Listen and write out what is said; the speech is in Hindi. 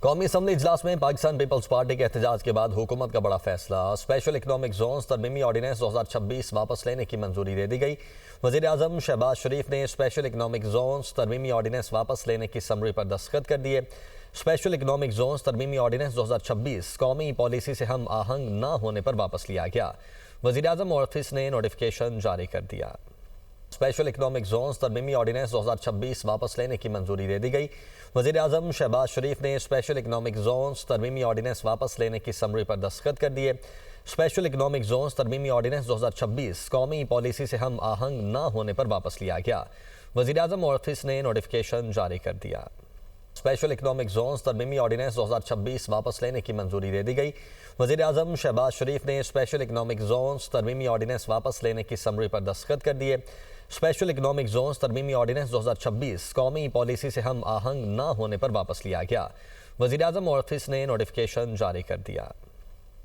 कौमी असम्बली इजलास में पाकिस्तान पीपल्स पार्टी के एहतजाज के बाद हुकूमत का बड़ा फैसला। स्पेशल इकनॉमिक जोन तरमीमी ऑर्डिनेंस 2026 वापस लेने की मंजूरी दे दी गई। वज़ीर आज़म शहबाज शरीफ ने स्पेशल इकनॉमिक जोन तरमीमी ऑर्डिनेंस वापस लेने की समरी पर दस्तखत कर दिए। स्पेशल इकनॉमिक जोन तरमीमी ऑर्डिनेंस 2026 कौमी पॉलिसी से हम आहंग न होने पर वापस लिया गया। वज़ीर आज़म ऑफिस ने नोटिफिकेशन जारी कर दिया। स्पेशल इकनॉमिक जोन तरमीमी ऑर्डिनेंस 2026 वापस लेने की मंजूरी दे दी गई। वज़ीर आज़म शहबाज शरीफ ने स्पेशल इकनॉमिक जोन तरमीमी ऑर्डिनेंस वापस लेने की समरी पर दस्तखत कर दिए। स्पेशल इकनॉमिक जोन तरमीमी ऑर्डिनेंस 2026 कौमी पॉलिसी से हम आहंग न होने पर वापस लिया गया। वज़ीर आज़म ऑफिस ने नोटिफिकेशन जारी कर दिया। स्पेशल इकनॉमिक जोन तरमीमी ऑर्डिनेंस 2026 वापस लेने की मंजूरी दे दी गई। वज़ीर आज़म शहबाज शरीफ ने स्पेशल इकनॉमिक जोन तरमीमी ऑर्डिनेंस वापस लेने की समरी पर दस्तखत कर दिए। स्पेशल इकनॉमिक जोन तरमीमी ऑर्डिनेंस 2026 कौमी पॉलिसी से हम आहंग न होने पर वापस लिया गया। वज़ीर आज़म ऑफिस ने नोटिफिकेशन जारी कर दिया।